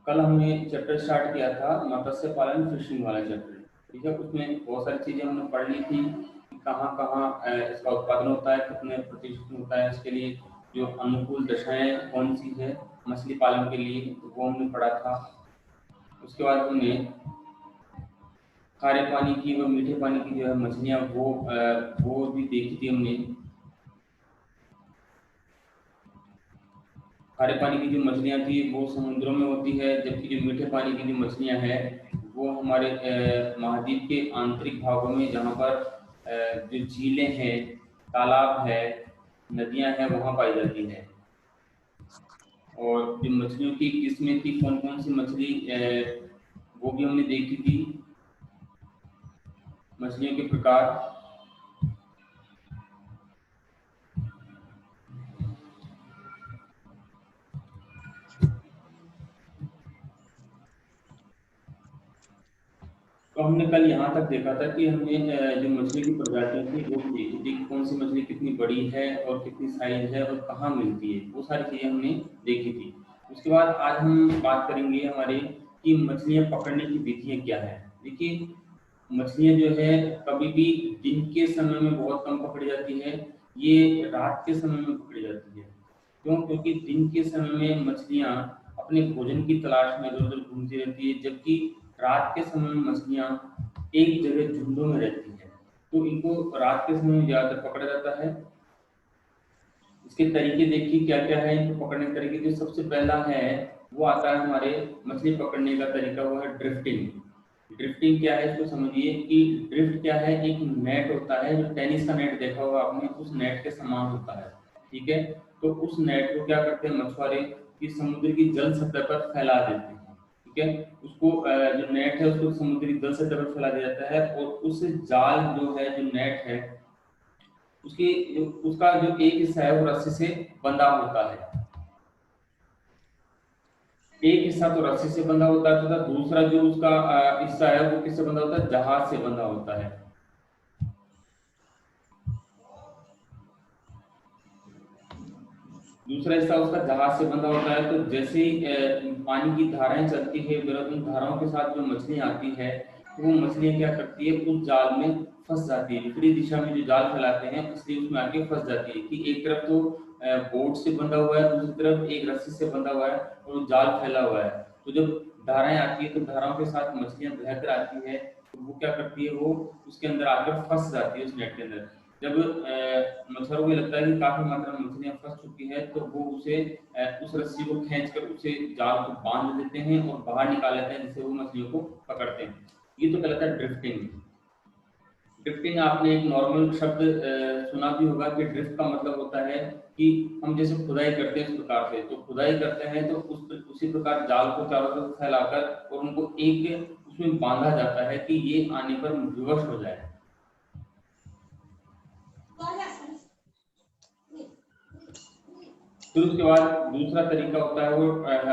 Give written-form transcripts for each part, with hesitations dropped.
कल हमने chapter start किया था मत्स्य पालन फिशिंग वाला चैप्टर। ठीक है, उसमें बहुत सारी चीजें हमने पढ़ ली थी कि कहाँ कहाँ इसका उत्पादन होता है, कितने प्रतिशत में होता है, इसके लिए जो अनुकूल दशाएं कौन सी है मछली पालन के लिए, तो वो हमने पढ़ा था। उसके बाद हमने खारे पानी की व मीठे पानी की जो है मछलियाँ वो भी देखी थी हमने। खारे पानी की जो मछलियाँ थी वो समुद्रों में होती है, जबकि जो मीठे पानी की जो मछलियाँ हैं वो हमारे महाद्वीप के आंतरिक भागों में, जहाँ पर जो झीलें हैं, तालाब है, नदियाँ हैं, वहाँ पाई जाती है। और जो मछलियों की किस्में थी, कौन कौन सी मछली वो भी हमने देखी थी, मछलियों के प्रकार। तो हमने कल यहाँ तक देखा था कि हमने जो मछली की प्रजातियां थी वो भी देखी थी कि कौन सी मछली कितनी बड़ी है और कितनी साइज है और कहाँ मिलती है, वो सारी चीजें हमने देखी थी। उसके बाद आज हम बात करेंगे हमारे कि मछलियां पकड़ने की विधियां क्या है। देखिए, मछलियां जो है कभी भी दिन के समय में बहुत कम पकड़ी जाती है, ये रात के समय में पकड़ी जाती है। क्यों? क्योंकि दिन के समय में मछलियां अपने भोजन की तलाश में इधर उधर घूमती रहती है, जबकि रात के समय में मछलियां एक जगह झुंडों में रहती है, तो इनको रात के समय में ज्यादातर पकड़ा जाता है। इसके तरीके देखिए क्या क्या है इनको पकड़ने के तरीके। जो सबसे पहला है वो आता है हमारे मछली पकड़ने का तरीका, वो है ड्रिफ्टिंग। ड्रिफ्टिंग क्या है इसको समझिए कि ड्रिफ्ट क्या है, एक नेट होता है, जो टेनिस का नेट देखा होगा आपने, उस नेट के समान होता है। ठीक है, तो उस नेट को क्या करते हैं मछुआरे कि समुद्र की जल सतह पर फैला देते हैं। ठीक है, उसको जो नेट है उसको समुद्री जल सतह पर फैला दिया जाता है, और उस जाल जो है, जो नेट है, उसकी उसका जो एक हिस्सा है वो रस्सी से बंधा होता है। एक हिस्सा तो रस्सी से बंधा होता है तथा दूसरा जो उसका हिस्सा है वो किससे बंधा होता है, जहाज से बंधा होता है। दूसरा हिस्सा उसका जहाज से बंधा होता है। तो जैसे ही पानी की धाराएं चलती है, उन धाराओं के साथ जो मछलियां आती है, तो वो मछलियां क्या करती है, उस जाल में फंस जाती है। विपरीत दिशा में जो जाल फैलाते हैं इसलिए उसमें आके फंस जाती है कि एक तरफ तो बोट से बंधा हुआ है, दूसरी तरफ एक रस्सी से बंधा हुआ है और जाल फैला हुआ है। तो जब धाराएं आती है तो धाराओं के साथ मछलियां बहकर आती है, तो वो क्या करती है, वो उसके अंदर आकर फंस जाती है, उस नेट के अंदर। जब मछुआरों को लगता है कि काफी मात्रा में मछलियां फंस चुकी है, तो वो उसे उस रस्सी को खींचकर उसे जाल को बांध देते हैं और बाहर निकाल लेते हैं, जिससे वो मछलियों को पकड़ते हैं। ये तो कहलाता है ड्रिफ्टिंग। ड्रिफ्टिंग आपने एक नॉर्मल शब्द सुना भी होगा कि ड्रिफ्ट का मतलब होता है कि हम जैसे खुदाई करते हैं, इस प्रकार से तो खुदाई करते हैं, तो उसी प्रकार जाल को चारों तरफ फैलाकर और उनको एक उसमें बांधा जाता है कि ये आने पर विवश हो जाए। फिर उसके बाद दूसरा तरीका होता है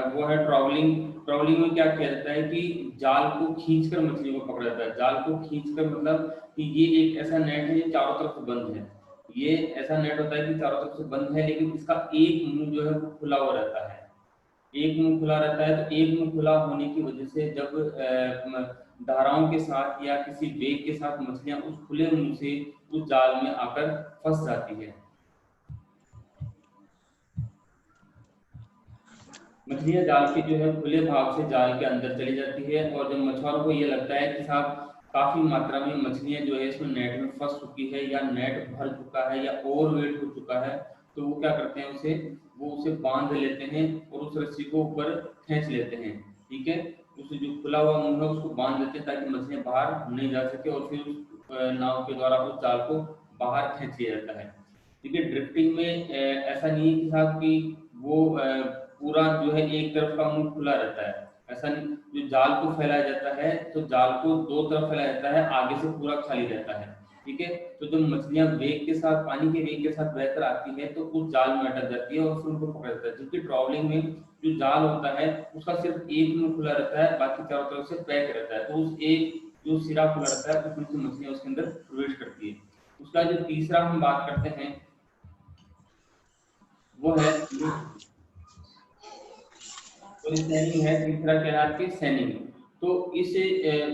वो है ट्रॉवलिंग। ट्रॉवलिंग में क्या किया जाता है कि जाल को खींचकर मछली को पकड़ा जाता है। जाल को खींचकर मतलब कि ये एक ऐसा नेट है जो चारों तरफ से बंद है। ये ऐसा नेट होता है कि चारों तरफ से बंद है, लेकिन इसका एक मुंह जो है वो खुला हुआ रहता है। एक मुंह खुला रहता है, तो एक मुंह खुला होने की वजह से जब धाराओं के साथ या किसी वेग के साथ मछलियां उस खुले मुंह से उस जाल में आकर फंस जाती है। मछलियां जाल के जो है खुले भाग से जाल के अंदर चली जाती है, और जब मछुआरों को ये लगता है कि साहब काफी मात्रा में मछलियां जो है इसमें नेट में फंस चुकी है या नेट भर चुका है या ओवरवेट हो चुका है, तो वो क्या करते हैं, उसे बांध लेते हैं और उस रस्सी को ऊपर खींच लेते हैं। ठीक है, उसे जो खुला हुआ मुंह है उसको बांध देते हैं ताकि मछलियां बाहर नहीं जा सके, और फिर उस नाव के द्वारा उस जाल को बाहर खींच लिया जाता है। ठीक है, ड्रिफ्टिंग में ऐसा नहीं है कि साहब कि वो पूरा जो है एक तरफ का मुंह खुला रहता है, ऐसा नहीं। जो जाल को फैलाया जाता है तो जाल को दो तरफ फैलाया जाता है, आगे से पूरा खाली रहता है। ठीक है, तो जब मछलियां वेग के साथ, पानी के वेग के साथ बहकर आती है तो उस जाल में अटक जाती है और फिर उनको पकड़ जाता है। जबकि ट्रॉवलिंग में जो जाल होता है उसका सिर्फ एक मुंह खुला रहता है, बाकी चारों तरफ से पैक रहता है, तो उस एक जो सिरा खुला रहता है उसमें से मछलियां उसके अंदर प्रवेश करती है। उसका जो तीसरा हम बात करते हैं वो है सैनी है, तीसरा क्या है आपके सैनी। तो इस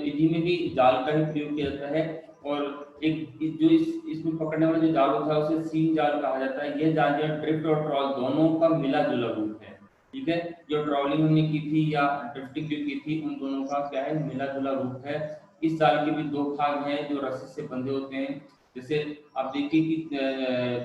विधि में भी जाल का ही प्रयोग किया जाता है। और जो इसमें पकड़ने वाला जो जाल होता है उसे सीन जाल कहा जाता है। यह जाल जो ड्रिफ्ट और ट्रॉल दोनों का मिला जुला रूप है। ठीक है, जो ट्रॉलिंग हमने की थी या ड्रिफ्टिंग जो की थी उन दोनों का क्या है, मिला जुला रूप है। इस जाल के भी दो भाग हैं जो रस्सी से बंधे होते हैं। जैसे आप देखिए कि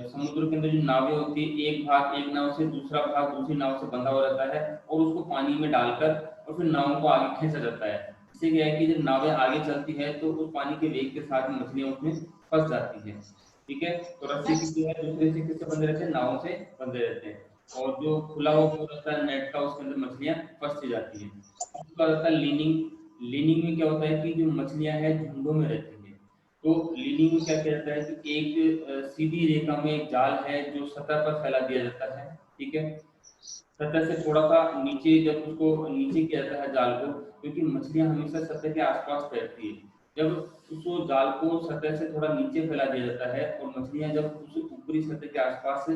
समुद्र के अंदर जो नावें होती है, एक भाग एक नाव से, दूसरा भाग दूसरी नाव से बंधा हुआ रहता है और उसको पानी में डालकर और फिर नाव को आगे खींचा जाता है। इससे क्या है कि जब नावें आगे चलती है तो उस पानी के वेग के साथ मछलियां उसमें फंस जाती हैं। ठीक है, तो रस्सी की जो है दूसरे से किससे बंधे रहते हैं, नाव से बंधे रहते हैं। और जो खुला हुआ पूरा रहता है नेट का, उसके अंदर मछलियां फंसती जाती हैं। उसका रहता है लीनिंग। लीनिंग में क्या होता है कि जो मछलियां हैं झुंडों में रहती हैं। तो लीनिंग में क्या किया जाता है कि एक सीधी रेखा में एक जाल है जो सतह पर फैला दिया जाता है। ठीक है, सतह से थोड़ा सा नीचे, जब उसको नीचे किया जाता है जाल को, क्योंकि मछलियां हमेशा सतह के आसपास तैरती है। जब उसको जाल को सतह से थोड़ा नीचे फैला दिया जाता है और मछलियां जब उस ऊपरी सतह के आसपास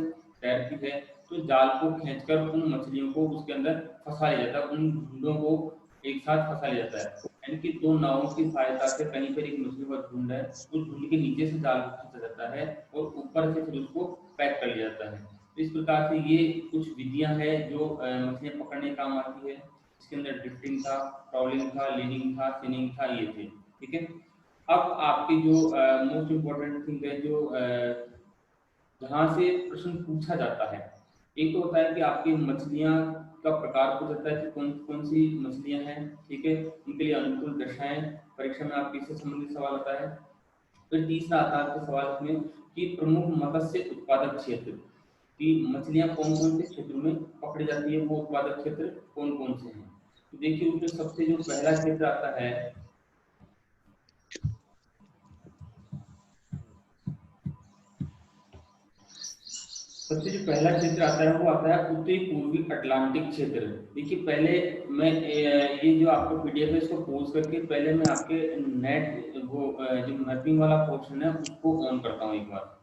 तैरती है, तो जाल को खींचकर उन मछलियों को उसके अंदर फंसा लिया जाता है, उन झुंडों को एक साथ फंसा लिया जाता है। यानी कि दो नावों की सहायता से कहीं पर एक मछली का झुंड है, उस झुंड के नीचे से जाल को खींचा जाता है और ऊपर से फिर उसको पैक कर लिया जाता है। तो इस प्रकार से ये कुछ विधियां हैं जो मछलियां पकड़ने काम आती है। इसके अंदर ड्रिफ्टिंग था, ट्रॉलिंग था, लीनिंग था, फिनिंग था, ये थे। ठीक है, अब आपकी जो मोस्ट इम्पोर्टेंट थिंग है, जो जहाँ से प्रश्न पूछा जाता है, एक तो होता है कि आपकी मछलियां का प्रकार पूछा जाता है कि कौन कौन सी मछलियां हैं। ठीक है, उनके लिए अनुकूल दशाएं, परीक्षा में आपके इससे संबंधित सवाल आता है। फिर तीसरा आता है आपके सवाल में कि प्रमुख मत्स्य उत्पादक क्षेत्र, कि मछलियां कौन कौन से क्षेत्रों में पकड़ी जाती है, वो उत्पादक क्षेत्र कौन कौन से हैं। तो देखिए उसमें सबसे जो पहला क्षेत्र आता है, सबसे जो पहला क्षेत्र आता है वो आता है उत्तरी पूर्वी अटलांटिक क्षेत्र। देखिए पहले मैं ये जो आपको पीडीएफ है इसको पोस्ट करके पहले मैं आपके नेट वो जो मैपिंग वाला पोर्शन है उसको ऑन करता हूँ एक बार।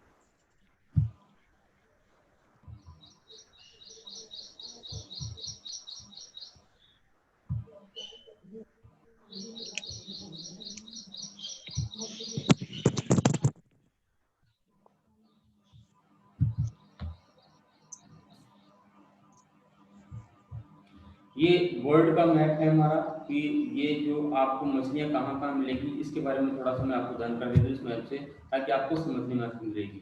ये वर्ल्ड का मैप है हमारा, कि ये जो आपको मछलियां कहाँ कहाँ मिलेगी इसके बारे में थोड़ा सा मैं आपको जानकारी दे दूँ इस मैप से, ताकि आपको समझने में आसानी रहेगी।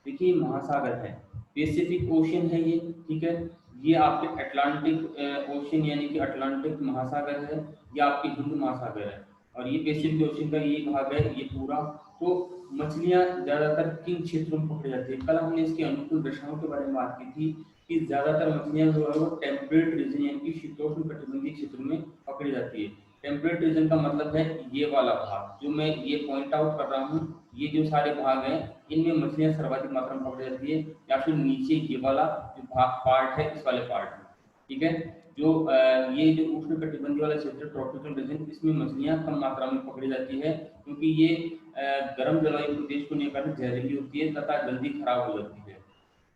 देखिए महासागर है, पैसिफिक ओशन है ये। ठीक है, ये आपके अटलांटिक ओशन यानी कि अटलांटिक महासागर है, ये आपके हिंद महासागर है, और ये पैसिफिक ओशन का ये भाग है ये पूरा। तो मछलियां ज्यादातर किन क्षेत्रों में पकड़ी जाती है, कल हमने इसकी अनुकूल दशाओं के बारे में बात की थी कि ज्यादातर मछलियां जो है वो टेम्परेट रीजन यानी कि शीतोष्ण कटिबंधीय क्षेत्र में पकड़ी जाती है। टेम्परेट रीजन का मतलब है ये वाला भाग जो मैं ये पॉइंट आउट कर रहा हूँ, ये जो सारे भाग हैं इनमें मछलियां सर्वाधिक मात्रा में पकड़ी जाती है, या फिर नीचे ये वाला जो भाग पार्ट है इस वाले पार्ट में। ठीक है, जो ये जो उष्ण कटिबंधीय वाला क्षेत्र ट्रॉपिकल रीजन, इसमें मछलियां कम मात्रा में पकड़ी जाती है, क्योंकि ये गर्म जलवायु प्रदेश को लेकर जहरीली होती है तथा जल्दी खराब हो जाती है।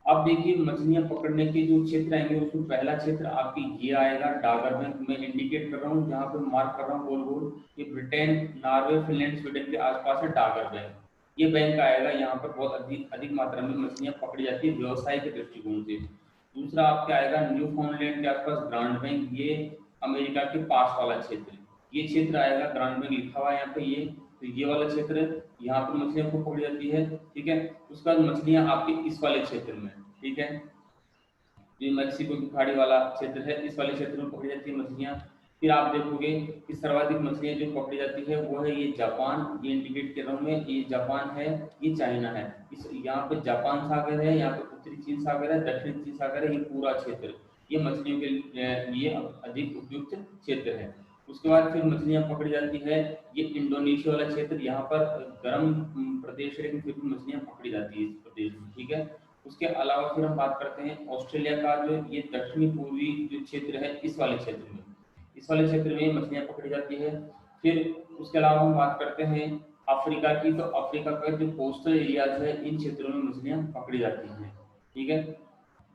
अब देखिए मछलियां पकड़ने के जो क्षेत्र आएंगे उसमें पहला क्षेत्र आपकी ये आएगा डागर बैंक, मैं इंडिकेट कर रहा हूँ जहाँ पे मार्क कर रहा हूँ गोल गोल, ये ब्रिटेन, नॉर्वे, फिनलैंड, स्वीडन के आसपास है डागर बैंक। ये बैंक आएगा, यहाँ पर बहुत अधिक अधिक मात्रा में मछलियां पकड़ी जाती है व्यवसाय के दृष्टिकोण से। दूसरा आपके आएगा न्यू फाउंडलैंड के आसपास ग्रांड बैंक, ये अमेरिका के पास वाला क्षेत्र, ये क्षेत्र आएगा, ग्रांड बैंक लिखा हुआ है यहाँ पे ये। तो ये वाला क्षेत्र, यहाँ पर मछलियां खूब पकड़ी जाती है। ठीक है, उसके बाद मछलियां आपके इस वाले क्षेत्र में, ठीक है, जो मैक्सिको की खाड़ी वाला क्षेत्र है इस वाले क्षेत्र में पकड़ी जाती है मछलियां। फिर आप देखोगे कि सर्वाधिक मछलियां जो पकड़ी जाती है वो है ये जापान, ये इंडिकेट कर रहा हूँ मैं, ये जापान है, ये चाइना है। इस यहाँ पे जापान सागर है, यहाँ पे उत्तरी चीन सागर है, दक्षिण चीन सागर है, ये पूरा क्षेत्र ये मछलियों के लिए अधिक उपयुक्त क्षेत्र है। उसके बाद फिर मछलियां पकड़ी जाती है ये इंडोनेशिया वाला क्षेत्र, यहाँ पर गर्म प्रदेश है लेकिन फिर भी मछलियां पकड़ी जाती है इस प्रदेश में। ठीक है, उसके अलावा फिर हम बात करते हैं ऑस्ट्रेलिया का, जो ये दक्षिणी पूर्वी जो क्षेत्र है इस वाले क्षेत्र में, इस वाले क्षेत्र में मछलियां पकड़ी जाती है। फिर उसके अलावा हम बात करते हैं अफ्रीका की, तो अफ्रीका का जो कोस्टल एरियाज है इन क्षेत्रों में मछलियां पकड़ी जाती हैं। ठीक है,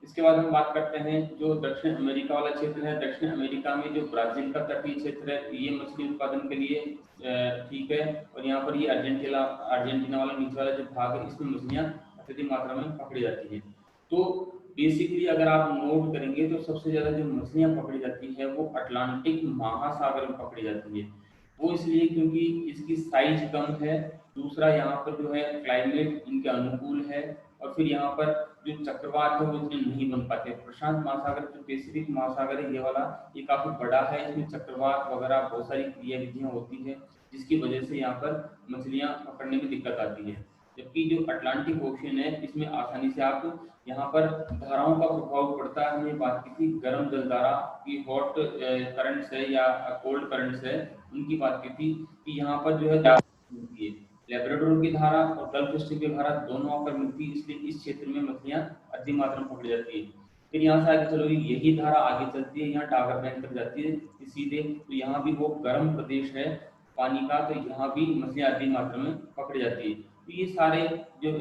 इसके बाद हम बात करते हैं जो दक्षिण अमेरिका वाला क्षेत्र है। दक्षिण अमेरिका में जो ब्राजील का तटीय क्षेत्र है ये मछली उत्पादन के लिए ठीक है। और यहाँ पर ये अर्जेंटीना वाला नीचे वाला जो भाग है इसमें मछलियाँ अत्यधिक मात्रा में पकड़ी जाती है। तो बेसिकली अगर आप नोट करेंगे तो सबसे ज्यादा जो मछलियाँ पकड़ी जाती है वो अटलांटिक महासागर में पकड़ी जाती है। वो इसलिए क्योंकि इसकी साइज कम है, दूसरा यहाँ पर जो है क्लाइमेट इनके अनुकूल है, और फिर यहाँ पर जो चक्रवात है वो इतने नहीं बन पाते। प्रशांत महासागर जो पैसिफिक महासागर है ये वाला, ये काफी बड़ा है, इसमें चक्रवात वगैरह बहुत सारी क्रियाविधियां होती है जिसकी वजह से यहाँ पर मछलियां पकड़ने में दिक्कत आती है। जबकि जो अटलांटिक ओशियन है इसमें आसानी से आप यहाँ पर धाराओं का प्रभाव पड़ता है। हमने बात की थी गर्म जलधारा की, हॉट करंट्स है या कोल्ड करंट्स है, उनकी बात की थी कि यहाँ पर जो है मिलती है। लेब्राडोर की धारा और गल्फ स्ट्रीम की धारा दोनों आकर मिलती है, इसलिए इस क्षेत्र में मछलियां अधिक मात्रा में पकड़ी जाती है। फिर यहाँ से आगे चलो, यही धारा आगे चलती है, यहाँ टागर बैंक तक जाती है सीधे, तो यहाँ भी वो गर्म प्रदेश है पानी का, तो यहाँ भी मछलियां अधिक मात्रा में पकड़ी जाती है। तो ये सारे जो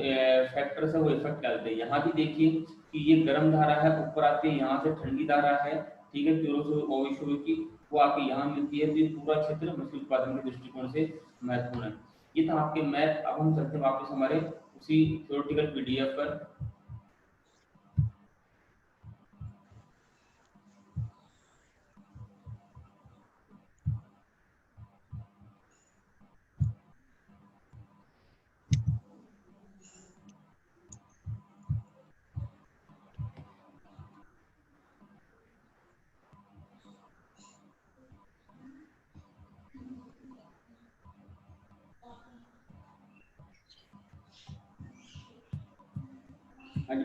फैक्टर्स है वो इफेक्ट डालते हैं। यहाँ भी देखिए कि ये गर्म धारा है, ऊपर आती है, यहाँ से ठंडी धारा है, ठीक है, प्यूरोसो की, वो आके यहाँ मिलती है। तो ये पूरा क्षेत्र मछली उत्पादन के दृष्टिकोण से महत्वपूर्ण है। ये था आपके मैथ। अब हम चलते हैं वापस हमारे उसी थ्योरेटिकल पीडीएफ पर।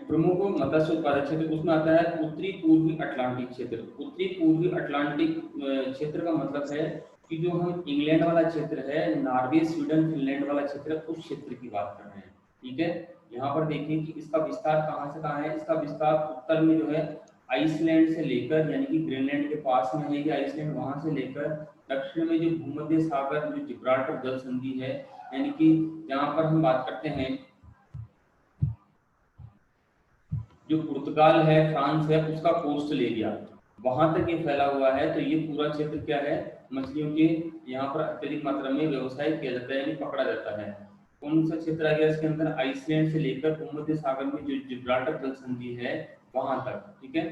प्रमुख मत्स्य उत्पादक क्षेत्र उसमें आता है उत्तरी पूर्वी अटलांटिक क्षेत्र। उत्तरी पूर्वी अटलांटिक क्षेत्र का मतलब है कि जो हम इंग्लैंड वाला क्षेत्र है, नॉर्वे स्वीडन फिनलैंड वाला क्षेत्र, उस क्षेत्र की बात कर रहे हैं, ठीक है। यहाँ पर देखिए कि इसका विस्तार कहाँ से कहाँ है। इसका विस्तार उत्तर में जो है आइसलैंड से लेकर, यानी कि ग्रीनलैंड के पास में है ये आइसलैंड, वहां से लेकर दक्षिण में जो भूमध्य सागर जो जिब्राल्टर जल संधि है, यानी कि जहाँ पर हम बात करते हैं जो पुर्तगाल है, फ्रांस है, उसका कोस्टल एरिया, वहां तक ये फैला हुआ है। तो ये पूरा क्षेत्र क्या है, मछलियों के यहाँ पर अत्यधिक मात्रा में व्यवसाय किया जाता है, यानी पकड़ा जाता है। कौन सा क्षेत्र आ गया इसके अंदर, आइसलैंड से लेकर भूमध्य सागर में जो जिब्राल्टर जल संधि है वहां तक, ठीक है।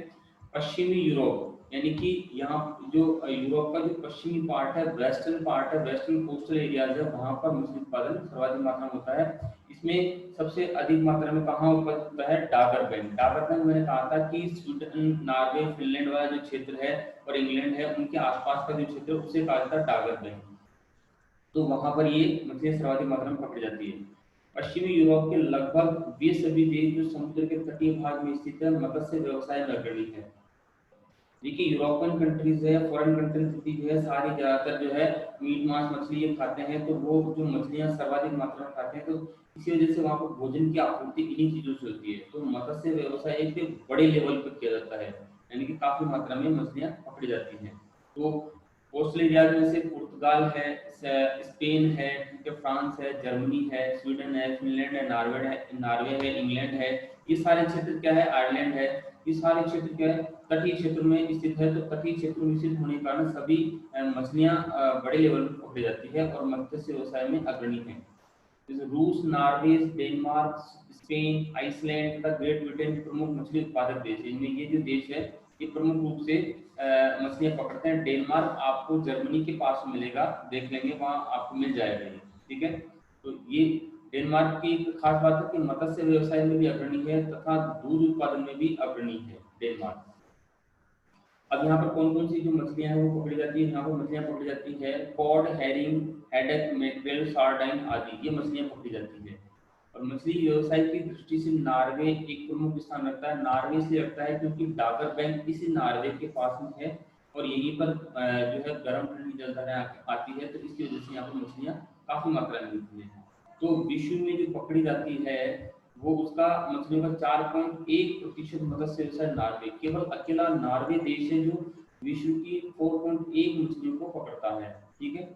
पश्चिमी यूरोप, यानी कि यहाँ जो यूरोप का जो पश्चिमी पार्ट है, वेस्टर्न पार्ट है, वेस्टर्न कोस्टल एरियाज है, वहां पर मछली उत्पादन सर्वाधिक मात्रा में होता है। इसमें सबसे अधिक मात्रा में कहाँ उपज होता है, डागर बैंक। डागर बैंक मैंने कहा था कि स्वीडन नॉर्वे फिनलैंड वाला जो क्षेत्र है और इंग्लैंड है उनके आसपास का जो क्षेत्र है उसे कहा जाता है डागर बैंक। तो वहां पर ये मछलियां सर्वाधिक मात्रा में पकड़ी जाती है। पश्चिमी यूरोप के लगभग वे सभी देश जो समुद्र के तटीय भाग में स्थित है मत्स्य व्यवसाय में अग्रणी है। देखिए यूरोपियन कंट्रीज है, फॉरेन कंट्रीज जो है, सारी ज्यादातर जो है मीट मांस मछली ये खाते हैं, तो वो जो मछलियां सर्वाधिक मात्रा में खाते हैं, तो इसी वजह से वहां पर भोजन की आपूर्ति इन्हीं चीजों से होती है। तो मत्स्य व्यवसाय एक बड़े लेवल पर किया जाता है, यानी कि काफी मात्रा में मछलियां पकड़ी जाती हैं। तो कोस्टल एरिया में से पुर्तगाल है, स्पेन है, ठीक है, फ्रांस है, जर्मनी है, स्वीडन है, फिनलैंड है, नॉर्वे है, इंग्लैंड है, ये सारे क्षेत्र क्या है, आयरलैंड है, ये सारे क्षेत्र क्या है, तटीय क्षेत्र में स्थित है। तो तटीय क्षेत्र में स्थित होने के कारण सभी मछलियां बड़े लेवल पर पकड़ी जाती है और मत्स्य व्यवसाय में अग्रणी है। जैसे रूस, नॉर्वे, डेनमार्क, स्पेन, आइसलैंड तथा ग्रेट ब्रिटेन प्रमुख मछली उत्पादक देश है। इनमें ये जो देश है ये प्रमुख रूप से मछलियां पकड़ते हैं। डेनमार्क आपको जर्मनी के पास मिलेगा, देख लेंगे वहां आपको मिल जाएगा ये, ठीक है। तो ये डेनमार्क की एक खास बात है कि मत्स्य व्यवसाय में भी अग्रणी है तथा दूध उत्पादन में भी अग्रणी है डेनमार्क। अब यहाँ पर कौन कौन सी जो मछलियां हैं वो पकड़ी जाती है, यहाँ पर मछलियां पकड़ी जाती है cod, herring, haddock, mackerel, sardine आदि, ये मछलियां पकड़ी जाती है। और मछली व्यवसाय की दृष्टि से नार्वे एक प्रमुख स्थान रखता है। नार्वे इसलिए रखता है क्योंकि डागर बैंक इसी नार्वे के पास में है और यहीं पर जो है गर्म ठंडी जलधारा आती है, तो इसकी वजह से यहाँ पर मछलियां काफी मात्रा में मिलती है। तो विश्व में जो पकड़ी जाती है वो उसका मछलियों का 4.1% मत्स्य व्यवसाय नॉर्वे, केवल अकेला नॉर्वे देश है जो विश्व की 4.1 मछलियों को पकड़ता है, ठीक है।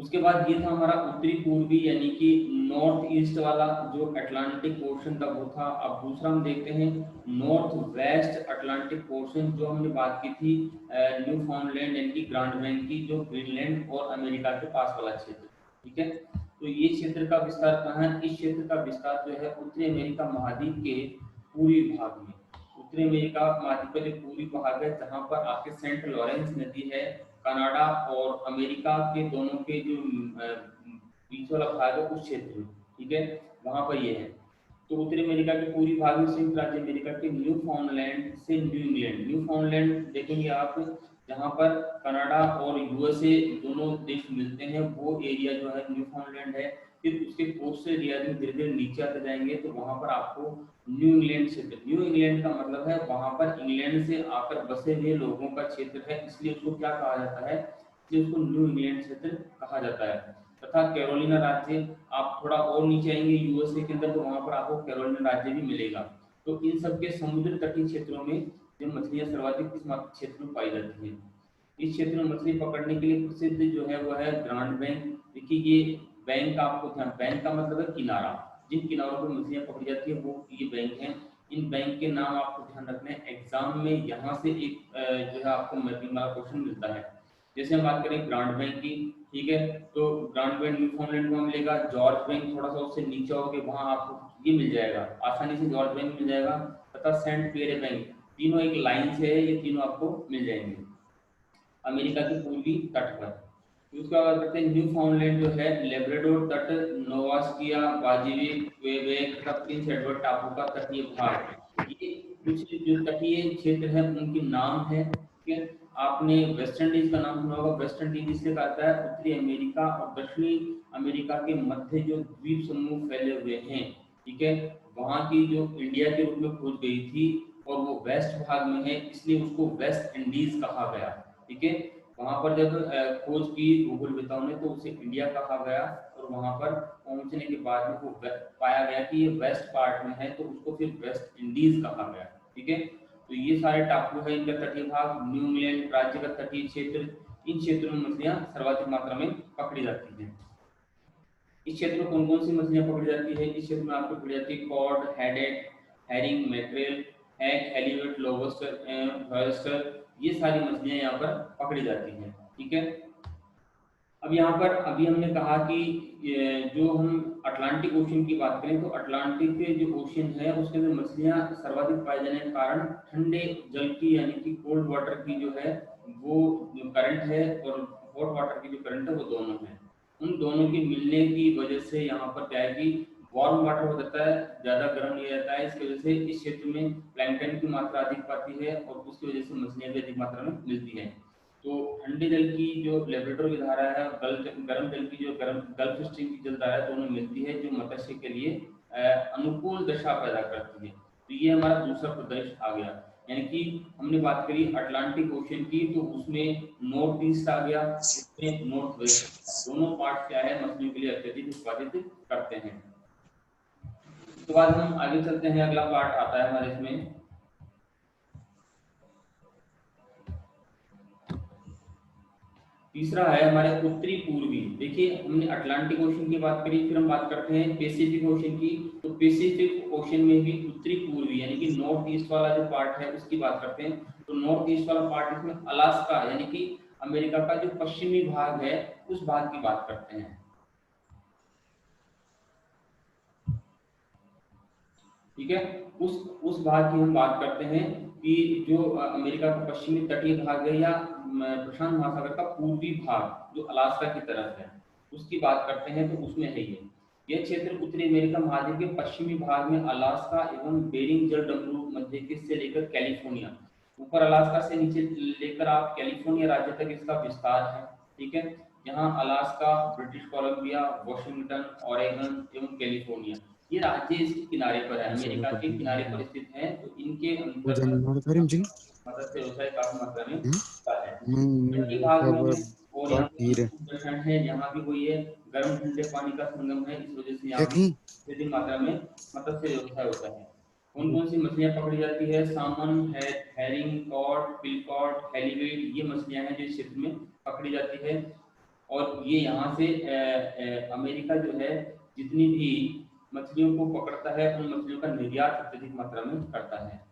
उसके बाद ये था हमारा उत्तरी पूर्वी यानी कि नॉर्थ ईस्ट वाला जो अटलांटिक पोर्शन था वो था। अब दूसरा हम देखते हैं नॉर्थ वेस्ट अटलांटिक पोर्शन, जो हमने बात की थी न्यू फाउंडलैंड यानी कि ग्रांड बैंक की, जो ग्रीनलैंड और अमेरिका के पास वाला क्षेत्र। ठीक है, तो ये क्षेत्र का विस्तार कहाँ है? इस क्षेत्र का विस्तार जो है उत्तरी अमेरिका महाद्वीप के पूर्वी भाग में। उत्तरी अमेरिका महाद्वीप का जो पूर्वी भाग है जहाँ पर आपके सेंट लॉरेंस नदी है, कनाडा और अमेरिका के दोनों के जो बीच वाला भाग है उस क्षेत्र में। ठीक है, वहां पर ये है। तो उत्तरी अमेरिका के पूर्वी भाग में संयुक्त राज्य अमेरिका के न्यू फाउंडलैंड से न्यू इंग्लैंड, न्यू फाउंडलैंड देखेंगे आप जहाँ पर कनाडा और यूएसए दोनों देश मिलते हैं, वो एरिया जो है न्यू फाउंडलैंड है। फिर उसके कोस्टल एरिया में धीरे धीरे नीचे आते जाएंगे तो वहां पर आपको न्यू इंग्लैंड क्षेत्र, न्यू इंग्लैंड का मतलब है वहां पर इंग्लैंड से आकर बसे हुए लोगों का क्षेत्र है, इसलिए उसको क्या कहा जाता है? इसलिए उसको न्यू इंग्लैंड क्षेत्र कहा जाता है। तथा कैरोलिना राज्य, आप थोड़ा और नीचे आएंगे यूएसए के अंदर तो वहां पर आपको कैरोलिना राज्य भी मिलेगा। तो इन सब के समुद्र तटीय क्षेत्रों में जो मछलियां सर्वाधिक इस क्षेत्र में पाई जाती हैं। इस क्षेत्र में मछली पकड़ने के लिए प्रसिद्ध जो है वह है ग्रांड बैंक। देखिए ये बैंक आपको ध्यान, बैंक का मतलब है किनारा, जिन किनारों पर मछलियां पकड़ी जाती है वो ये बैंक है। इन बैंक के नाम आपको ध्यान रखना है, एग्जाम में यहाँ से एक जो है आपको मैपिंग वाला क्वेश्चन मिलता है। जैसे हम बात करें ग्रांड बैंक की, ठीक है, तो ग्रांड बैंक न्यूफाउंडलैंड में मिलेगा। जॉर्ज बैंक थोड़ा सा उससे नीचे होगे वहां आपको ये मिल जाएगा, आसानी से जॉर्ज बैंक मिल जाएगा। तथा सेंट पेरे बैंक, तीनों एक लाइन से है, ये तीनों आपको मिल जाएंगे अमेरिका के पूर्वी तट पर। उसका बात करते हैं न्यू फाउंडलैंड जो है लेब्राडोर तट, नोवास्किया, बाजीविक, क्वेबेक तथा प्रिंस एडवर्ड टापू का तटीय भाग, ये कुछ जो तटीय क्षेत्र है उनके नाम है। ठीक है, आपने वेस्ट इंडीज का नाम सुना होगा। वेस्ट इंडीज इसलिए कहता है उत्तरी अमेरिका और दक्षिणी अमेरिका के मध्य जो द्वीप समूह फैले हुए हैं। ठीक है, वहां की जो इंडिया के रूप में खोज गई थी और वो वेस्ट भाग में है, इसलिए उसको वेस्ट इंडीज कहा गया। ठीक है, वहां पर जब खोज की भूगोलविदों ने तो उसे इंडिया कहा गया, और वहां पर पहुंचने के बाद में वो पाया गया कि ये वेस्ट पार्ट में है तो उसको फिर वेस्ट इंडीज कहा गया। ठीक है, तो ये सारे टापू है, इनका तटीय भाग, न्यू इंग्लैंड राज्य का तटीय क्षेत्र, इन क्षेत्रों में मछलियां सर्वाधिक मात्रा में पकड़ी जाती हैं। इस क्षेत्र में कौन कौन सी मछलियां पकड़ी जाती है? इस क्षेत्र में आपको पकड़ी जाती है cod, haddock, herring, mackerel, hake, halibut, lobster, ये सारी मछलियां यहाँ पर पकड़ी जाती हैं। ठीक है, अब यहाँ पर अभी हमने कहा कि जो हम अटलांटिक ओशन की बात करें तो अटलांटिक के जो ओशन है उसके अंदर मछलियां सर्वाधिक पाए जाने के कारण ठंडे जल की यानी कि कोल्ड वाटर की जो है वो जो करंट है और हॉट वाटर की जो करंट है वो दोनों है। उन दोनों के मिलने की वजह से यहाँ पर क्या है कि वार्म वाटर हो जाता है, ज्यादा गर्म नहीं रहता है। इसकी वजह से इस क्षेत्र में प्लैंकटन की मात्रा अधिक पाती है और उसकी वजह से मछलियां भी अधिक मात्रा में मिलती है। तो ठंडे जल की जो लेब्रेटोर की धारा है और गर्म जल की जो गर्म गल्फ स्ट्रीम की जल धारा है दोनों मिलती है, जो मत्स्य के लिए अनुकूल दशा पैदा करती है। तो ये हमारा दूसरा प्रदेश आ गया, यानी कि हमने बात करी अटलांटिक ओशन की तो उसमें नॉर्थ ईस्ट आ गया, उसमें नॉर्थ वेस्ट, दोनों पार्ट क्या है मछलियों के लिए अत्यधिक उत्पादित करते हैं। उसके बाद हम आगे चलते हैं, अगला पार्ट आता है हमारे इसमें तीसरा है हमारे उत्तरी पूर्वी। देखिए हमने अटलांटिक ओशन की बात करी, फिर हम बात करते हैं पैसिफिक ओशन की। तो पैसिफिक ओशन में भी उत्तरी पूर्वी यानी कि नॉर्थ ईस्ट वाला जो पार्ट है उसकी बात करते हैं। तो नॉर्थ ईस्ट वाला पार्ट इसमें अलास्का यानी कि अमेरिका का जो पश्चिमी भाग है उस भाग की बात करते हैं। ठीक है, उस भाग की हम बात करते हैं कि जो अमेरिका का पश्चिमी तटीय भाग है या प्रशांत महासागर का पूर्वी भाग जो अलास्का की तरफ है उसकी बात करते हैं, तो उसमें है यह क्षेत्र उत्तरी अमेरिका महाद्वीप के पश्चिमी भाग में अलास्का एवं बेरिंग जल डमरू मध्य से लेकर कैलिफोर्निया, ऊपर अलास्का से नीचे लेकर आप कैलिफोर्निया राज्य तक इसका विस्तार है। ठीक है, यहाँ Alaska, British Columbia, Washington, Oregon एवं कैलिफोर्निया ये राज्य इसके किनारे पर है, अमेरिका के किनारे पर स्थित है। तो इनके अंतर्गत मत्स्य व्यवसाय काफी मात्रा में होता है। तटीय भाग में है और यहाँ उत्तराखंड है, यहाँ भी वही है, गर्म ठंडे पानी का संगम है, इस वजह से यहाँ भी अधिक मात्रा में मत्स्य व्यवसाय होता है। कौन कौन सी मछलियां पकड़ी जाती है? सामन है, हैरिंग, कॉड, पिलकॉट, हेलीवेट, ये मछलियां हैं जो इस क्षेत्र में पकड़ी जाती है। और ये यहाँ से अमेरिका जो है जितनी भी मछलियों को पकड़ता है उन मछलियों का निर्यात अत्यधिक मात्रा में करता है।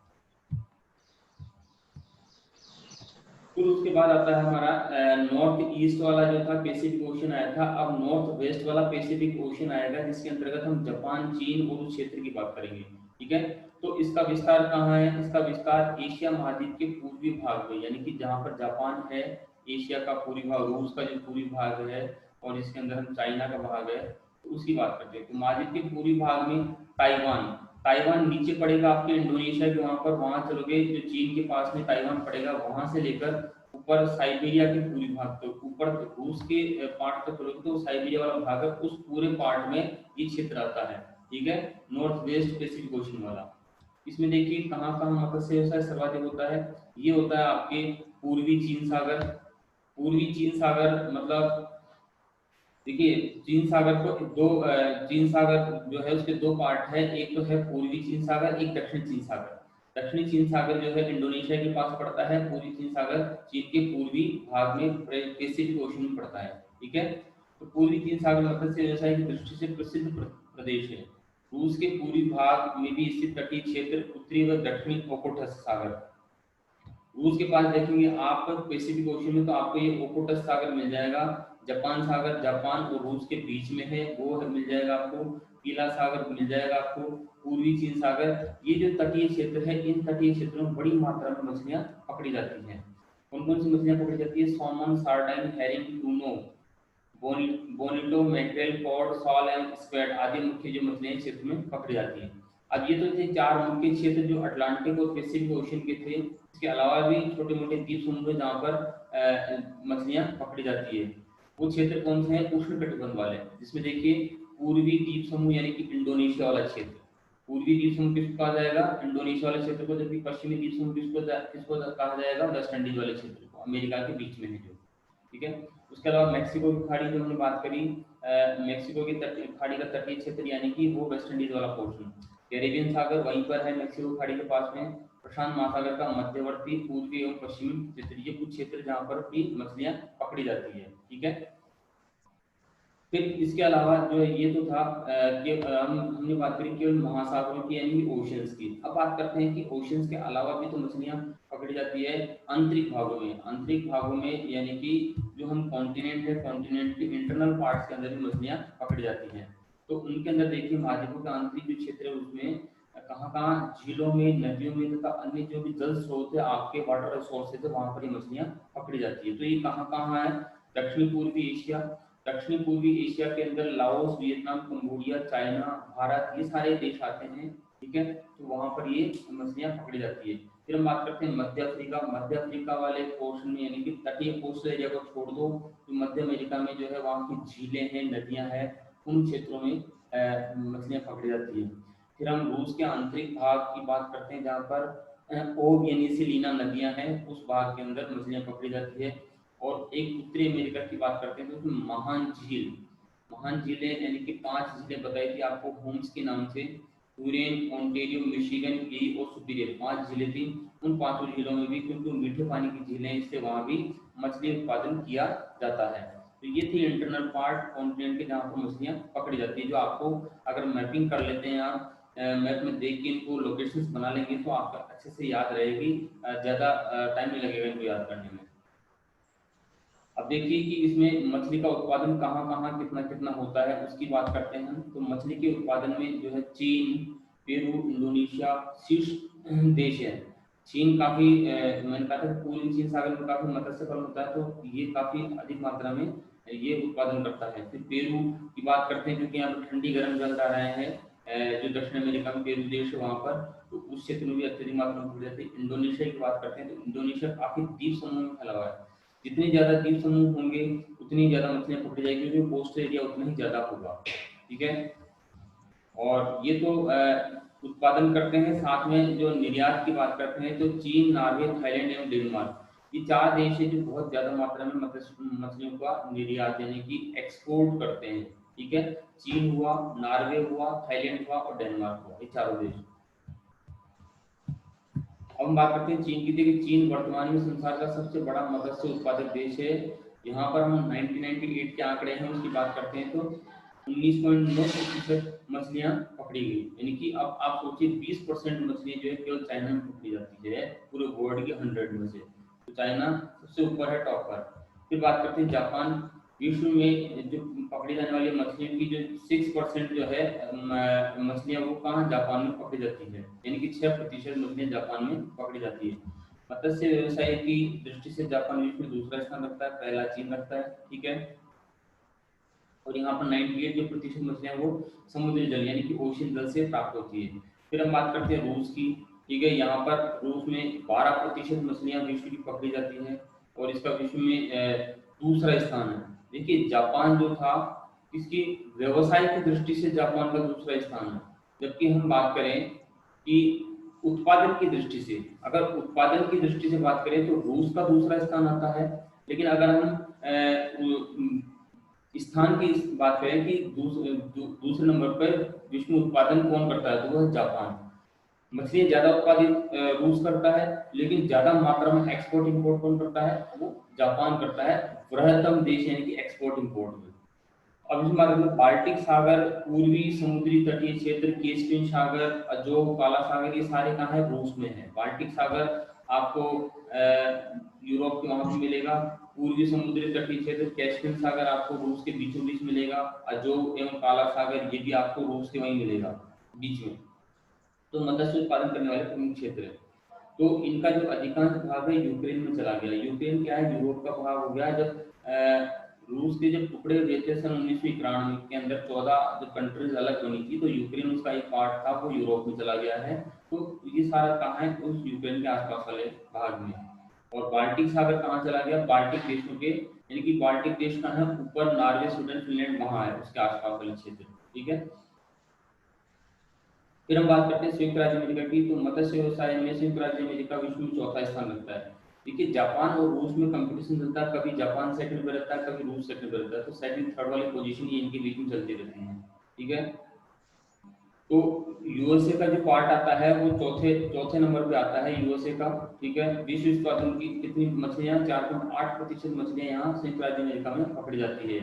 फिर उसके बाद आता है हमारा नॉर्थ ईस्ट वाला जो था पैसिफिक ओशन आया था, अब नॉर्थ वेस्ट वाला पैसिफिक ओशन आएगा जिसके अंतर्गत हम जापान, चीन और उस क्षेत्र की बात करेंगे। ठीक है, तो इसका विस्तार कहाँ है? इसका विस्तार एशिया महाद्वीप के पूर्वी भाग में, यानी कि जहाँ पर जापान है, एशिया का पूर्वी भाग, रूस का जो पूर्वी भाग है, और इसके अंदर हम चाइना का भाग है, तो उसकी बात करते हैं। तो महाद्वीप के पूर्वी भाग में ताइवान, ताइवान नीचे पड़ेगा आपके इंडोनेशिया के वहां पर, वहां चलोगे जो चीन के पास में ताइवान पड़ेगा, वहां से लेकर ऊपर साइबेरिया के पूरी भाग तक, ऊपर रूस के पार्ट तक चलोगे तो साइबेरिया वाला भाग है, उस पूरे पार्ट में ये क्षेत्र आता है। ठीक है, नॉर्थ वेस्ट पैसिफिक ओशन वाला। इसमें देखिए कहाँ कहाँ मत्स्य व्यवसाय सर्वाधिक होता है। ये होता है आपके पूर्वी चीन सागर, पूर्वी चीन सागर मतलब देखिए चीन सागर को दो चीन सागर जो है उसके दो पार्ट है, एक तो है पूर्वी चीन सागर, एक दक्षिण चीन सागर। दक्षिणी चीन सागर जो है इंडोनेशिया के पास पड़ता है, पूर्वी चीन सागर चीन के पूर्वी भाग में पैसिफिक ओशन में पड़ता है। ठीक है, तो पूर्वी चीन सागर मत्स्य व्यवसाय की दृष्टि से प्रसिद्ध प्रदेश है। रूस के पूर्वी भाग में भी स्थित तटीय क्षेत्र, उत्तरी व दक्षिणी ओखोटस्क सागर। रूस के पास देखेंगे आप पैसिफिक ओशन में, तो आपको ये ओखोटस्क सागर मिल जाएगा। जापान सागर, जापान और रूस के बीच में है, वो मिल जाएगा आपको। पीला सागर मिल जाएगा आपको। पूर्वी चीन सागर, ये जो तटीय क्षेत्र है, इन तटीय क्षेत्रों में बड़ी मात्रा में मछलियां पकड़ी जाती हैं। कौन कौन सी मछलियां पकड़ी जाती है? Salmon, sardine, herring, tuna, bonito, mackerel, cod, sole and squid आदि मुख्य जो मछलियां क्षेत्र में पकड़ी जाती हैं। अब ये तो थे चार मुख्य क्षेत्र जो अटलांटिक और पैसिफिक ओशन के थे। इसके अलावा भी छोटे मोटे द्वीप समूह जहाँ पर मछलियां पकड़ी जाती है। वो क्षेत्र कौन से हैं? उष्ण कटिबंध वाले, जिसमें देखिए पूर्वी द्वीप समूह यानी कि इंडोनेशिया वाला क्षेत्र, पूर्वी द्वीप समूह किसको कहा जाएगा? इंडोनेशिया वाले क्षेत्र को। जबकि पश्चिमी द्वीप समूह किसको कहा जाएगा? वेस्ट इंडीज वाले क्षेत्र को, अमेरिका के बीच में है जो। ठीक है, उसके अलावा मैक्सिको की खाड़ी जो हमने बात करी, मैक्सिको की खाड़ी का तटीय क्षेत्र यानी कि वो वेस्ट इंडीज वाला पोर्शन। कैरेबियन सागर वहीं पर है मैक्सिको खाड़ी के पास में। प्रशांत महासागर का मध्यवर्ती पूर्वी एवं पश्चिमी क्षेत्र, ये कुछ क्षेत्र जहाँ पर भी मछलियां पकड़ी जाती है। ठीक है, फिर इसके अलावा जो है ये तो था कि हमने बात करी केवल महासागरों की यानी कि ओशंस की। अब बात करते हैं कि ओशंस के अलावा भी तो मछलियां पकड़ी जाती है आंतरिक भागों में। आंतरिक भागों में यानी कि जो हम कॉन्टिनेंट है, कॉन्टिनेंट के इंटरनल पार्ट्स के अंदर भी मछलियां पकड़ी जाती हैं। तो उनके अंदर देखिए महाद्वीपों का आंतरिक जो क्षेत्र है उसमें कहाँ कहाँ झीलों में, नदियों में तथा अन्य जो भी जल स्रोत है, आपके वाटर रिसोर्सेज है, वहां पर ये मछलियां पकड़ी जाती है। तो ये कहाँ कहाँ है? दक्षिण पूर्वी एशिया, दक्षिण पूर्वी एशिया के अंदर Laos, Vietnam, Cambodia, China, Bharat, ये सारे देश आते हैं। ठीक है, तो वहां पर ये मछलियां पकड़ी जाती है। फिर हम बात करते हैं मध्य अफ्रीका। मध्य अफ्रीका वाले पोर्शन में यानी कि तटीय कोस्टल एरिया को छोड़ दो, तो मध्य अमेरिका में जो है वहाँ की झीलें हैं, नदियां हैं, उन क्षेत्रों में मछलियां पकड़ी जाती है। फिर हम रूस के आंतरिक भाग की बात करते हैं जहाँ पर ओब यानी सिलीना नदियां हैं, उस भाग के अंदर मछलियां पकड़ी जाती है। और एक उत्तरी अमेरिका की बात करते हैं तो उसमें महान झील, महान झीलें यानी कि 5 झीलें बताई थी आपको होम्स के नाम से, टूरेन, ओंटेरियो, मिशिगन, एरी और सुपीरियर, 5 झीलें थी। उन पांचों झीलों में भी, क्योंकि मीठे पानी की झीलें, इससे वहां भी मछली उत्पादन किया जाता है। तो ये थी इंटरनल पार्ट कॉन्टिनेंट के जहाँ पर मछलियां पकड़ी जाती है, जो आपको अगर मैपिंग कर लेते हैं आप, मैप में देख के इनको लोकेशंस बना लेंगे तो आपका अच्छे से याद रहेगी, ज़्यादा टाइम नहीं लगेगा इनको याद करने में। अब देखिए कि इसमें मछली का उत्पादन कहाँ कहाँ कितना कितना होता है उसकी बात करते हैं हम। तो मछली के उत्पादन में जो है चीन, पेरू, इंडोनेशिया शीर्ष देश है। चीन काफी मैंने कहा था पूर्वी चीन सागर में काफी मत्स्य पालन होता है, तो ये काफी अधिक मात्रा में ये उत्पादन करता है। फिर पेरू की बात करते हैं, क्योंकि यहाँ पर ठंडी गर्म जल रहे हैं, जो दक्षिण अमेरिका में पेरू देश है वहाँ पर, तो उस क्षेत्र में भी अत्यधिक मात्रा में पड़ जाती है। इंडोनेशिया की बात करते हैं तो इंडोनेशिया काफी द्वीप समूह में फैला हुआ है। जितने ज्यादा द्वीप समूह होंगे उतनी ज्यादा मछलियां पकड़ी जाएगी, क्योंकि कोस्टल एरिया उतना ही ज्यादा होगा। ठीक है, और ये तो उत्पादन करते हैं। साथ में जो निर्यात की बात करते हैं तो चीन, नॉर्वे, थाईलैंड एवं डेनमार्क, ये 4 देश है जो बहुत ज्यादा मात्रा में मछलियों का निर्यात यानी कि एक्सपोर्ट करते हैं। ठीक है, चीन हुआ, नॉर्वे हुआ, थाईलैंड हुआ और डेनमार्क हुआ, ये चारों देश। अब हम बात करते हैं चीन की। देखिए चीन वर्तमान में संसार का सबसे बड़ा मत्स्य उत्पादक देश है। यहाँ पर हम 1998 के आंकड़े हैं उसकी बात करते हैं तो 19.9% मछलियाँ पकड़ी गई, यानी कि अब आप सोचिए 20% मछलियाँ जो है केवल चाइना में पकड़ी जाती है पूरे वर्ल्ड के 100 में से, तो चाइना सबसे ऊपर है, टॉप पर। फिर बात करते हैं जापान। विश्व में जो पकड़ी जाने वाली मछलियों की जो 6% जो है मछलियाँ वो कहाँ जापान में पकड़ी जाती है, यानी कि 6% मछलियाँ जापान में पकड़ी जाती है। मत्स्य व्यवसाय की दृष्टि से जापान विश्व में दूसरा स्थान रखता है, पहला चीन रखता है, ठीक है। और यहाँ पर 98% मछलियाँ वो समुद्री जल यानी कि ओशियन जल से प्राप्त होती है। फिर हम बात करते हैं रूस की, ठीक है। यहाँ पर रूस में 12% मछलियाँ विश्व की पकड़ी जाती हैं और इसका विश्व में दूसरा स्थान है। देखिए जापान जो था इसकी व्यवसाय की दृष्टि से जापान का दूसरा स्थान है, जबकि हम बात करें कि उत्पादन की दृष्टि से, अगर उत्पादन की दृष्टि से बात करें तो रूस का दूसरा स्थान आता है। लेकिन अगर हम स्थान की बात करें कि दूसरे नंबर पर विश्व में उत्पादन कौन करता है तो वह जापान। मछलियाँ ज्यादा उत्पादित रूस करता है, लेकिन ज्यादा मात्रा में एक्सपोर्ट इंपोर्ट कौन करता है, वो जापान करता है, बृहत्तम देश यानी कि एक्सपोर्ट इंपोर्ट में। अब इसमें बात करते हैं बाल्टिक सागर, पूर्वी समुद्री तटीय क्षेत्र, कैस्पियन सागर, अजोव, काला सागर, ये सारे कहाँ है, रूस में है। बाल्टिक सागर आपको यूरोप के वहां पे मिलेगा, पूर्वी समुद्री तटीय क्षेत्र कैस्पियन सागर आपको रूस के बीचों बीच मिलेगा, अजोव एवं काला सागर ये भी आपको रूस के वहीं मिलेगा बीच में। तो मत्स्य उत्पादन करने वाले प्रमुख क्षेत्र है। तो इनका जो अधिकांश भाग है यूक्रेन में चला गया। यूक्रेन क्या है, यूरोप का भाग हो गया। जब रूस के जब टुकड़े हुए थे सन 1991 के अंदर 14 जो कंट्रीज अलग बनी थी, तो यूक्रेन उसका एक पार्ट था, वो यूरोप में चला गया है। तो ये सारा कहाँ है, उस यूक्रेन के आसपास वाले भाग में। और बाल्टिक सागर कहाँ चला गया, बाल्टिक देशों के, यानी कि बाल्टिक देश कहाँ है, ऊपर नॉर्वे, स्वीडन, फिनलैंड वहां है, उसके आसपास वाले क्षेत्र, ठीक है। फिर हम बात करते हैं संयुक्त राज्य अमेरिका की। तो मत्स्य व्यवसाय में संयुक्त राज्य अमेरिका विश्व में चौथा स्थान रखता है। देखिए जापान और रूस में कंपटीशन चलता है, कभी जापान सेकंड पे रहता है, कभी रूस सेकंड पे रहता है, तो सेकंड थर्ड वाली पोजीशन ये इनके बीच में चलती रहती है, ठीक है। तो यूएसए का जो पार्ट आता है वो चौथे चौथे नंबर पे आता है यूएसए का, ठीक है। विश्व उत्पादन की कितनी मछलियां, 4.8% मछलियां यहाँ संयुक्त राज्य अमेरिका में पकड़ी जाती है।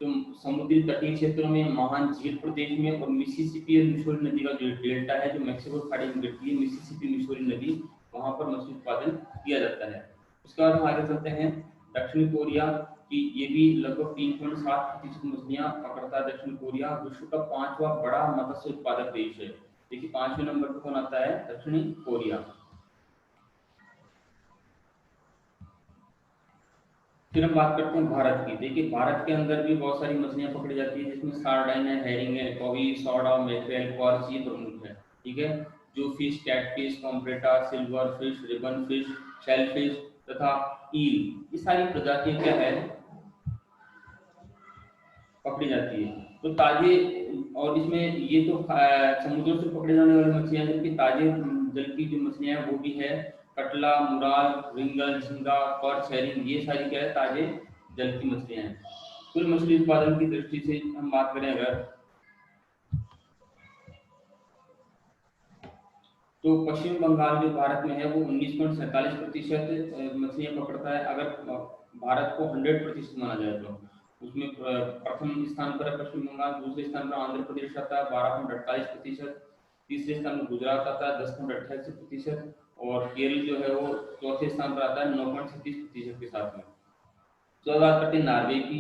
तो समुद्री तटीय क्षेत्रों में, महान झील प्रदेश में और मिसिसिपी और मिसौरी नदी का जो डेल्टा है, जो मैक्सिको खाड़ी में गिरती है, मिसिसिपी मिसौरी नदी, वहां पर मछली उत्पादन किया जाता है। उसके बाद हम आगे चलते हैं दक्षिण कोरिया कि ये भी लगभग 3.7% मछलियां पकड़ता है दक्षिण कोरिया। विश्व का 5वां बड़ा मत्स्य उत्पादक देश है। देखिए 5वें नंबर पर कौन आता है, दक्षिणी कोरिया। फिर हम बात करते हैं भारत की। देखिए भारत के अंदर भी बहुत सारी मछलियां पकड़ी जाती है, जिसमें सार्डाइन है, हेरिंग है, कॉवी, सौड़ा, मैक्रेल, क्वार्च, ये प्रमुख है, ठीक है। जो फिश, कैटफिश, कॉम्प्रेटा, silver fish, ribbon fish, shellfish तथा ईल, ये सारी प्रजातियां क्या है, पकड़ी जाती है। तो ताजे, और इसमें ये तो समुद्र से पकड़े जाने वाली मछलियां, जबकि ताजे जल की जो मछलियां हैं वो भी है, कटला, मुराल, रिंगल, झींगा, पर्च, हेरिंग, ये सारी क्या है, ताजे जल की मछलियां हैं। कुल मछली उत्पादन की दृष्टि से हम बात करें अगर, तो पश्चिम बंगाल जो भारत में है वो 19.47% मछलियां पकड़ता है। अगर भारत को 100% माना जाए तो उसमें प्रथम स्थान पर है पश्चिम बंगाल, दूसरे स्थान पर आंध्र प्रदेश आता है 12.48%, तीसरे स्थान पर गुजरात आता है 10.88%, और केरल जो है वो चौथे स्थान पर आता है 9.36% के साथ में। तो बात करते हैं नॉर्वे की,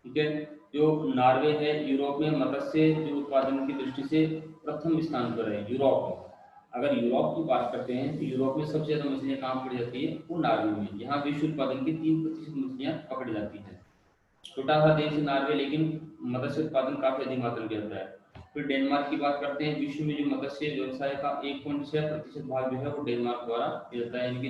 ठीक है। जो नॉर्वे है यूरोप में मत्स्य जो उत्पादन की दृष्टि से प्रथम स्थान पर है यूरोप में। अगर यूरोप की बात करते हैं तो यूरोप में सबसे ज्यादा मछलियां कहाँ पकड़ी जाती है, वो नॉर्वे में। यहाँ विश्व उत्पादन की 3% मछलियां पकड़ी जाती है। छोटा सा देश है नॉर्वे, लेकिन मत्स्य उत्पादन काफी अधिक मात्रा में होता है। फिर डेनमार्क की बात करते हैं। विश्व में जो मत्स्य व्यवसाय का 1.6% भाग जो है वो डेनमार्क द्वारा दिया जाता है, यानी कि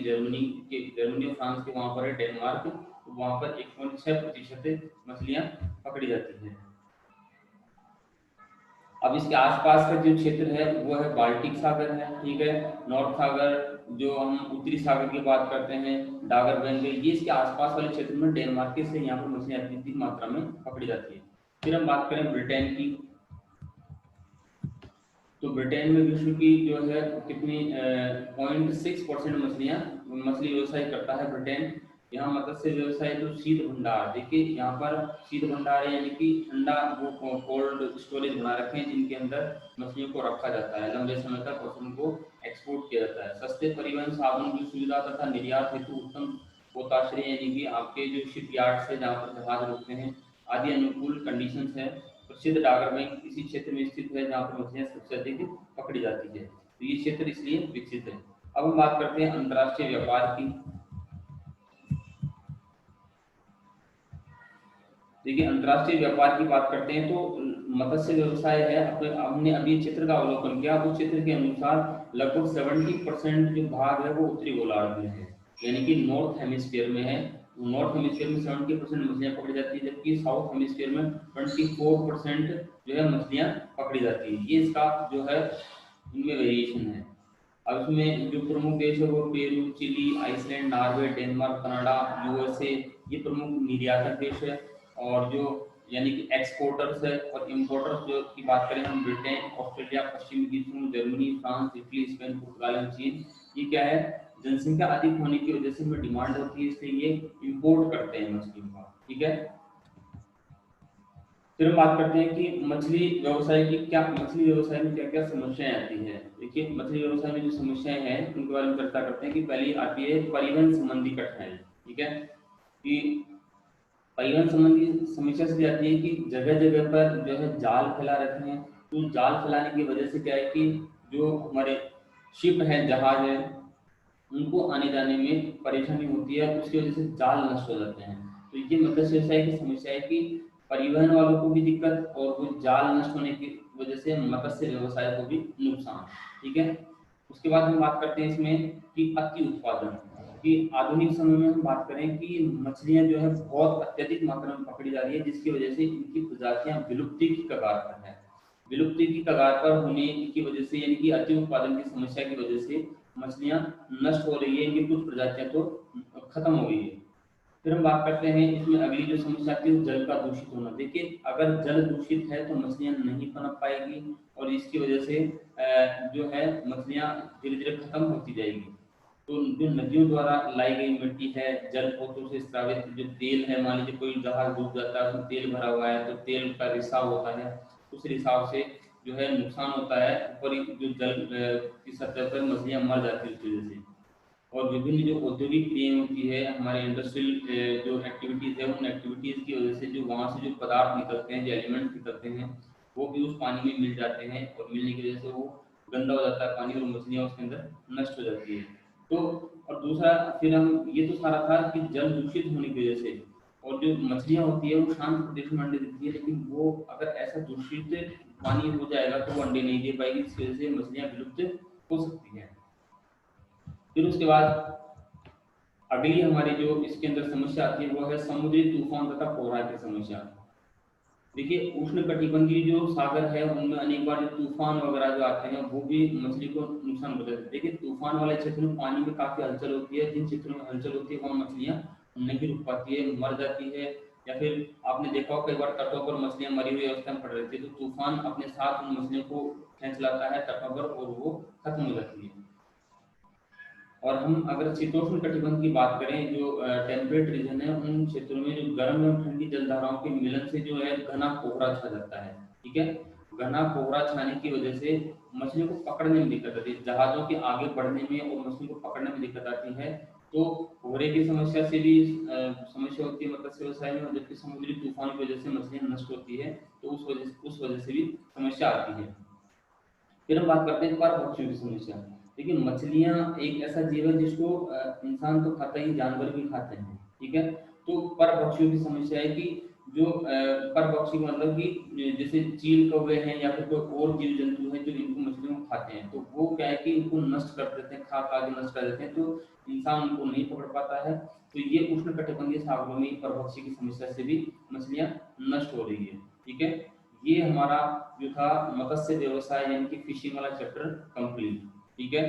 जर्मनी और फ्रांस के वहां पर है डेनमार्क, तो वहां पर 1.6% मछलियां पकड़ी जाती हैं। अब इसके आसपास का जो क्षेत्र है वो है बाल्टिक सागर है, ठीक है। नॉर्थ सागर, जो हम उत्तरी सागर की बात करते हैं, डागर बेंगल, ये इसके आसपास वाले क्षेत्र में डेनमार्क से यहाँ पर मछलियां अत्यधिक मात्रा में पकड़ी जाती है। फिर हम बात करें ब्रिटेन की। तो ब्रिटेन में विश्व की जो है कितनी 0.6% मछलियां, मछली व्यवसाय करता है ब्रिटेन। यहाँ मत्स्य व्यवसाय तो शीत भंडार, देखिए यहाँ पर शीत भंडार है यानी कि ठंडा वो कोल्ड स्टोरेज बना रखे हैं जिनके अंदर मछलियों को रखा जाता है लंबे समय तक और उनको एक्सपोर्ट किया जाता है। सस्ते परिवहन साधनों की सुविधा तथा निर्यात हेतु उत्तम पोताश्रय यानी कि आपके जो शिप यार्ड है जहाँ पर जहाज रुकते हैं आदि अनुकूल कंडीशंस है। प्रसिद्ध डागर बैंक इसी क्षेत्र में स्थित है जहाँ पर मछलियाँ सबसे अधिक पकड़ी जाती है, तो ये क्षेत्र इसलिए विकसित है। अब हम बात करते हैं अंतर्राष्ट्रीय व्यापार की। देखिए अंतर्राष्ट्रीय व्यापार की बात करते हैं तो मत्स्य व्यवसाय है, हमने अभी चित्र का अवलोकन किया, उस चित्र के अनुसार लगभग 70% जो भाग है वो उत्तरी गोलार्ध में है, यानी कि नॉर्थ हेमिस्फीयर में है। नॉर्थ हेमिस्फीयर में 70% मछलियां पकड़ी जाती है, जबकि साउथ हेमिस्फीयर में 24% जो है मछलियां पकड़ी जाती है। ये इसका जो है इनमें वेरिएशन है। अब इसमें जो प्रमुख देश है वो Peru, Chile, Iceland, Norway, Denmark, Canada, USA, ये प्रमुख निर्यातक देश है। और जो यानी कि एक्सपोर्टर्स है और इम्पोर्टर्स जो की बात करें हम ब्रिटेन, ऑस्ट्रेलिया, पश्चिमी देशों, Germany, France, Italy, Spain, Portugal and चीन। ये क्या है, जनसंख्या अधिक होने की वजह से इनमें डिमांड होती है इसलिए ये इम्पोर्ट करते हैं मछलियों का, ठीक है। फिर हम बात करते हैं कि मछली व्यवसाय में क्या क्या समस्याएं आती है। देखिए मछली व्यवसाय में जो समस्याएं हैं उनके बारे में चर्चा करते हैं कि पहली आती है परिवहन संबंधी कठिनाई, ठीक है। कि परिवहन संबंधी समस्या से आती है कि जगह जगह पर जो है जाल फैला रखे हैं, तो जाल फैलाने की वजह से क्या है कि जो हमारे शिप है, जहाज है, उनको आने जाने में परेशानी होती है, उसकी वजह से जाल नष्ट हो जाते हैं। तो ये मत्स्य व्यवसाय की समस्या है कि परिवहन वालों को भी दिक्कत और वो जाल नष्ट होने की वजह से मत्स्य व्यवसाय को भी नुकसान, ठीक है। उसके बाद हम बात करते हैं इसमें कि अति उत्पादन कि आधुनिक समय में हम बात करें कि मछलियां जो है बहुत अत्यधिक मात्रा में पकड़ी जा रही है, जिसकी वजह से इनकी प्रजातियां विलुप्ति की कगार पर है। विलुप्ति की कगार पर होने की वजह से यानी कि अति उत्पादन की समस्या की वजह से मछलियां नष्ट हो रही है, इनकी कुछ प्रजातियां तो खत्म हो गई है। फिर हम बात करते हैं इसमें अगली जो समस्या आती है जल का दूषित होना। देखिए अगर जल दूषित है तो मछलियां नहीं पनप पाएगी और इसकी वजह से जो है मछलियां धीरे धीरे खत्म होती जाएगी। तो जो नदियों द्वारा लाई गई मिट्टी है, जल पोतों से स्रावित जो तेल है, मान लीजिए कोई जहाज डूब जाता है उसमें तेल भरा हुआ है तो तेल का रिसाव होता है, उस रिसाव से जो है नुकसान होता है, ऊपर जो जल की सतह पर मछलियां मर जाती है उस वजह से। और विभिन्न जो औद्योगिक क्रियाएं होती है, हमारे इंडस्ट्रियल जो एक्टिविटीज है, उन एक्टिविटीज की वजह से जो वहाँ से जो पदार्थ निकलते हैं, जो एलिमेंट निकलते हैं, वो भी उस पानी में मिल जाते हैं और मिलने की वजह से वो गंदा हो जाता है पानी और मछलियाँ उसके अंदर नष्ट हो जाती है। तो और दूसरा फिर हम ये तो सारा था कि जल दूषित होने की वजह से, और जो मछलियाँ होती है वो शांत प्रदेश में अंडे देती है, लेकिन वो अगर ऐसा दूषित पानी हो जाएगा तो वो अंडे नहीं दे पाएगी, जिसकी वजह से मछलियाँ विलुप्त हो सकती हैं। फिर उसके बाद अगली हमारी जो इसके अंदर समस्या आती है वो है समुद्री तूफान तथा कोहरा की समस्या। देखिए उष्ण कटिबंधीय जो सागर है उनमें अनेक बार जो तूफान वगैरह जो आते हैं वो भी मछली को नुकसान पहुंचाते हैं। देखिए तूफान वाले क्षेत्र में पानी में काफी हलचल होती है, जिन क्षेत्रों में हलचल होती है वहाँ मछलियाँ नहीं रुक पाती है, मर जाती है। या फिर आपने देखा हो कई बार तटों पर मछलियाँ मरी हुई अवस्था में पड़ रहती है, तो तूफान अपने साथ उन मछलियों को खींच लाता है तटों पर और वो खत्म हो जाती है। और हम अगर शीतोष्ण कटिबंध की बात करें, जो टेम्परेट रीजन है, उन क्षेत्रों में जो गर्म और ठंडी जलधाराओं के मिलन से जो है घना कोहरा छा जाता है, ठीक है। घना कोहरा छाने की वजह से मछलियों को पकड़ने में दिक्कत आती है, जहाजों के आगे बढ़ने में और मछलियों को पकड़ने में दिक्कत आती है। तो कोहरे की समस्या से भी समस्या होती है मत्स्य व्यवसाय में, जबकि समुद्री तूफान की वजह से मछलियां नष्ट होती है, तो उस वजह से भी समस्या आती है। फिर हम बात करते हैं परभक्षियों की समस्या। देखिए मछलियां एक ऐसा जीव है जिसको इंसान तो खाता ही, जानवर भी खाते हैं, ठीक है। तो परभक्षियों की समस्या है कि जो परभक्षी मतलब कि जैसे चील कौवे हैं या फिर कोई और जीव जंतु है जो इनको मछलियों को खाते हैं, तो वो क्या है कि इनको नष्ट कर देते हैं, खा खा के नष्ट कर देते हैं, तो इंसान उनको नहीं पकड़ पाता है। तो ये उष्ण कटिबंधीय सागरों में परभक्षी की समस्या से भी मछलियां नष्ट हो रही है, ठीक है। ये हमारा जो था मत्स्य व्यवसाय यानी कि फिशिंग वाला चैप्टर कंप्लीट, ठीक है।